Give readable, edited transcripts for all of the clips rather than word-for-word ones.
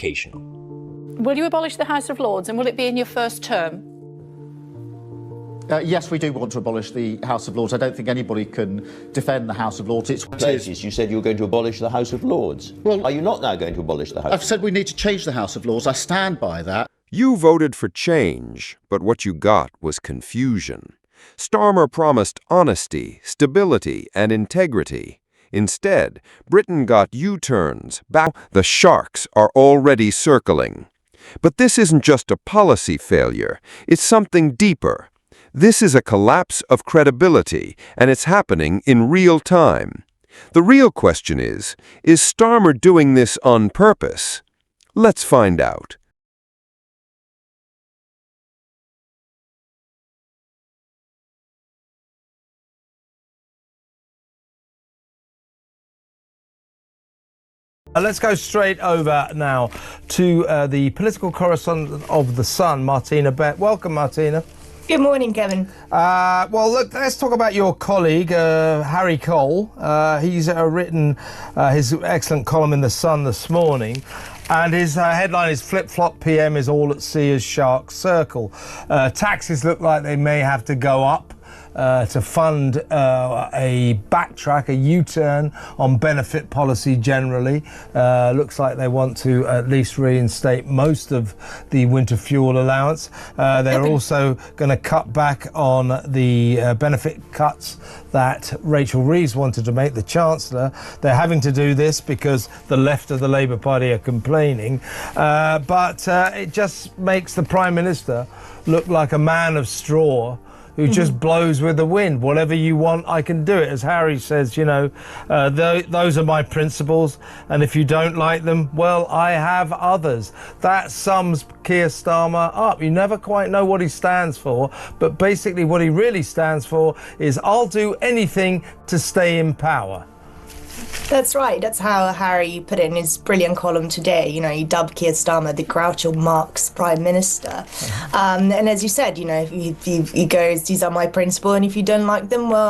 occasional. Will you abolish the House of Lords, and will it be in your first term? Yes, we do want to abolish the House of Lords. I don't think anybody can defend the House of Lords. You said you were going to abolish the House of Lords. Well, are you not now going to abolish the House? I've said we need to change the House of Lords. I stand by that. You voted for change, but what you got was confusion. Starmer promised honesty, stability, and integrity. Instead, Britain got U-turns. The sharks are already circling. But this isn't just a policy failure. It's something deeper. This is a collapse of credibility, and it's happening in real time. The real question is Starmer doing this on purpose? Let's find out. Let's go straight over now to the political correspondent of The Sun, Martina Bett. Welcome, Martina. Good morning, Kevin. Well, look, let's talk about your colleague, Harry Cole. He's written his excellent column in The Sun this morning, and his headline is "Flip-flop PM is all at sea as sharks circle." Taxes look like they may have to go up to fund a backtrack, a U-turn on benefit policy generally. Looks like they want to at least reinstate most of the winter fuel allowance. They're also going to cut back on the benefit cuts that Rachel Reeves wanted to make, the Chancellor. They're having to do this because the left of the Labour Party are complaining. But it just makes the Prime Minister look like a man of straw who just blows with the wind. Whatever you want, I can do it. As Harry says, you know, those are my principles, and if you don't like them, well, I have others. That sums Keir Starmer up. You never quite know what he stands for, but basically what he really stands for is I'll do anything to stay in power. That's right. That's how Harry put it in his brilliant column today. You know, he dubbed Keir Starmer the Groucho Marx Prime Minister. And as you said, you know, he goes, these are my principles, and if you don't like them, well,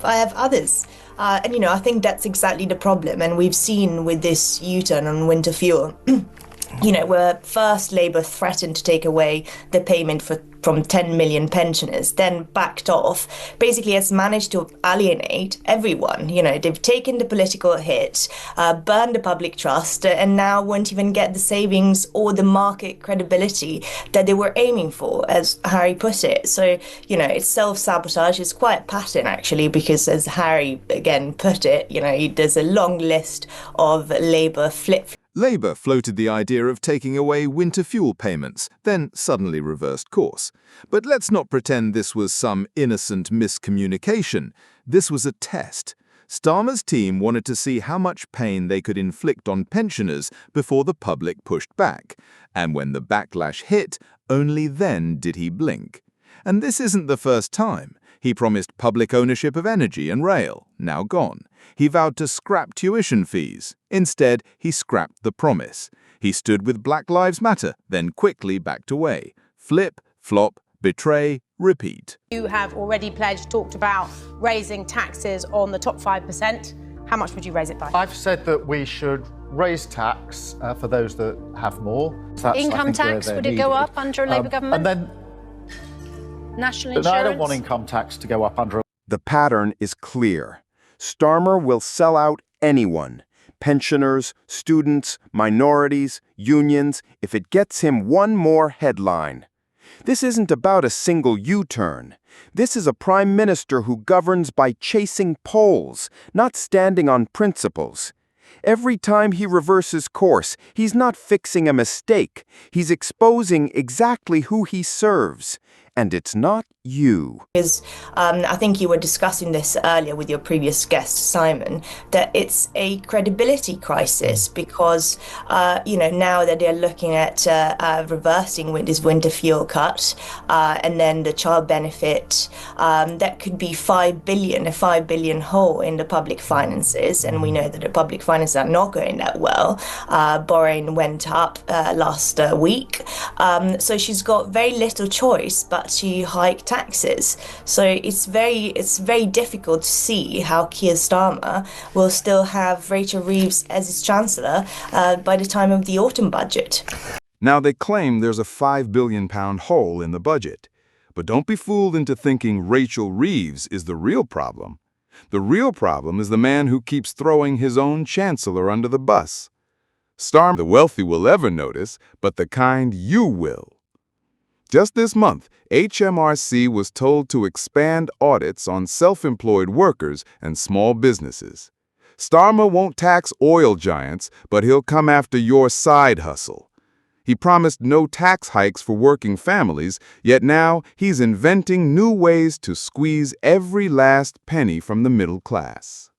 I have others. And, you know, I think that's exactly the problem. And we've seen with this U-turn on winter fuel, you know, where first Labour threatened to take away the payment from 10 million pensioners, then backed off, basically has managed to alienate everyone. You know, they've taken the political hit, burned the public trust, and now won't even get the savings or the market credibility that they were aiming for, as Harry put it. So, you know, it's self-sabotage. It's quite pattern, actually, because as Harry, again, put it, you know, there's a long list of Labour Labour floated the idea of taking away winter fuel payments, then suddenly reversed course. But let's not pretend this was some innocent miscommunication. This was a test. Starmer's team wanted to see how much pain they could inflict on pensioners before the public pushed back. And when the backlash hit, only then did he blink. And this isn't the first time. He promised public ownership of energy and rail, now gone. He vowed to scrap tuition fees. Instead, he scrapped the promise. He stood with Black Lives Matter, then quickly backed away. Flip, flop, betray, repeat. You have already talked about raising taxes on the top 5%. How much would you raise it by? I've said that we should raise tax for those that have more. Income tax, would it go up under a Labour government? And then national insurance? No, I don't want income tax to go up under. The pattern is clear. Starmer will sell out anyone. Pensioners, students, minorities, unions, if it gets him one more headline. This isn't about a single U-turn. This is a prime minister who governs by chasing polls, not standing on principles. Every time he reverses course, he's not fixing a mistake. He's exposing exactly who he serves. And it's not you. Because I think you were discussing this earlier with your previous guest, Simon, that it's a credibility crisis because, you know, now that they're looking at reversing with this winter fuel cut and then the child benefit, that could be a 5 billion hole in the public finances. And we know that the public finances are not going that well. Borrowing went up last week. So she's got very little choice but to hike taxes. taxes. So it's very difficult to see how Keir Starmer will still have Rachel Reeves as his chancellor by the time of the autumn budget. Now, they claim there's a £5 billion hole in the budget. But don't be fooled into thinking Rachel Reeves is the real problem. The real problem is the man who keeps throwing his own chancellor under the bus. Starmer, the wealthy will ever notice, but the kind you will. Just this month, HMRC was told to expand audits on self-employed workers and small businesses. Starmer won't tax oil giants, but he'll come after your side hustle. He promised no tax hikes for working families, yet now he's inventing new ways to squeeze every last penny from the middle class.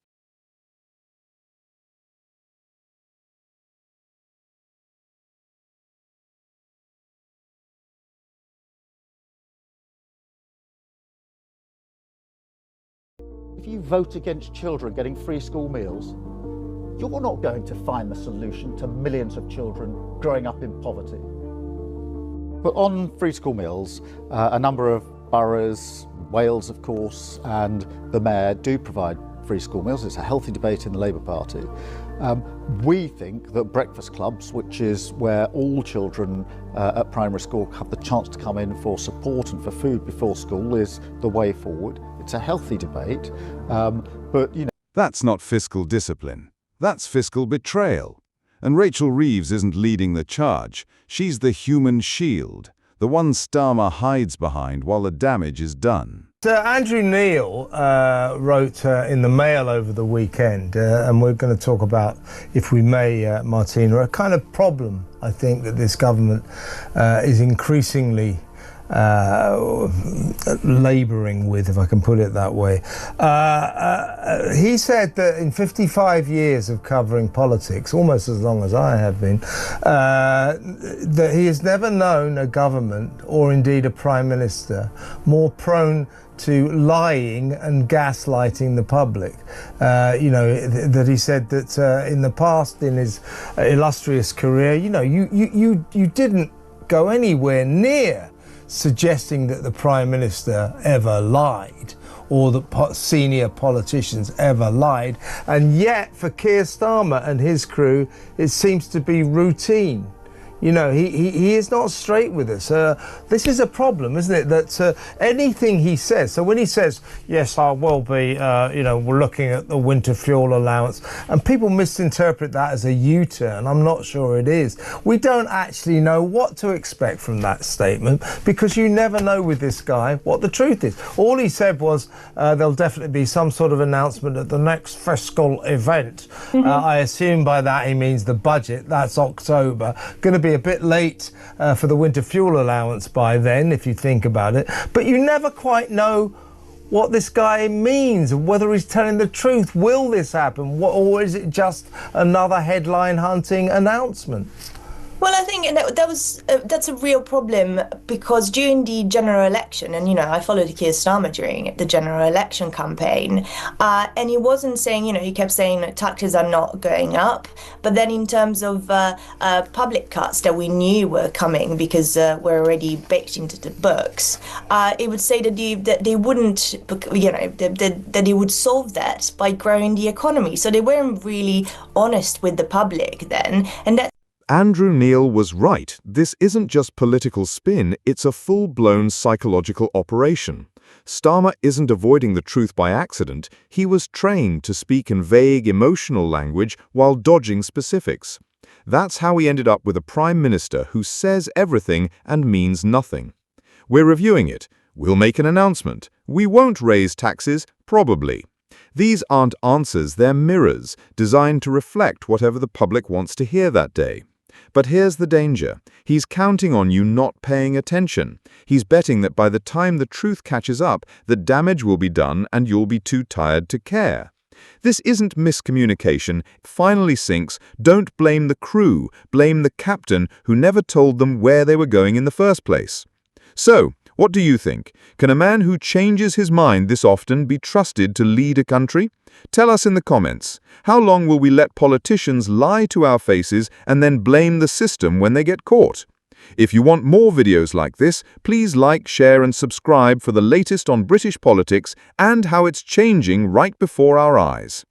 If you vote against children getting free school meals, you're not going to find the solution to millions of children growing up in poverty. But on free school meals, a number of boroughs, Wales of course, and the Mayor do provide free school meals. It's a healthy debate in the Labour Party. We think that breakfast clubs, which is where all children at primary school have the chance to come in for support and for food before school, is the way forward. It's a healthy debate, but you know. That's not fiscal discipline. That's fiscal betrayal. And Rachel Reeves isn't leading the charge. She's the human shield, the one Starmer hides behind while the damage is done. Andrew Neil wrote in the Mail over the weekend, and we're going to talk about, if we may, Martina, a kind of problem, I think, that this government is increasingly labouring with, if I can put it that way. He said that in 55 years of covering politics, almost as long as I have been, that he has never known a government, or indeed a prime minister, more prone to lying and gaslighting the public. You know, that he said that in the past, in his illustrious career, you know, you didn't go anywhere near suggesting that the Prime Minister ever lied, or that senior politicians ever lied. And yet, for Keir Starmer and his crew, it seems to be routine. You know, he is not straight with us. This is a problem, isn't it? That anything he says, so when he says, yes, I will be, you know, we're looking at the winter fuel allowance, and people misinterpret that as a U-turn. I'm not sure it is. We don't actually know what to expect from that statement, because you never know with this guy what the truth is. All he said was there'll definitely be some sort of announcement at the next fiscal event. I assume by that he means the budget. That's October. Going to be a bit late for the winter fuel allowance by then, if you think about it. But you never quite know what this guy means, whether he's telling the truth. Will this happen? Or is it just another headline hunting announcement? Well, I think that's a real problem, because during the general election, and you know, I followed Keir Starmer during the general election campaign, and he wasn't saying, you know, he kept saying that taxes are not going up, but then in terms of public cuts that we knew were coming because were already baked into the books, it would say that they wouldn't, you know, that they would solve that by growing the economy. So they weren't really honest with the public then, and that. Andrew Neil was right. This isn't just political spin, it's a full-blown psychological operation. Starmer isn't avoiding the truth by accident. He was trained to speak in vague, emotional language while dodging specifics. That's how he ended up with a prime minister who says everything and means nothing. We're reviewing it. We'll make an announcement. We won't raise taxes, probably. These aren't answers, they're mirrors, designed to reflect whatever the public wants to hear that day. But here's the danger. He's counting on you not paying attention. He's betting that by the time the truth catches up, the damage will be done and you'll be too tired to care. This isn't miscommunication. It finally sinks. Don't blame the crew. Blame the captain who never told them where they were going in the first place. So, what do you think? Can a man who changes his mind this often be trusted to lead a country? Tell us in the comments. How long will we let politicians lie to our faces and then blame the system when they get caught? If you want more videos like this, please like, share and subscribe for the latest on British politics and how it's changing right before our eyes.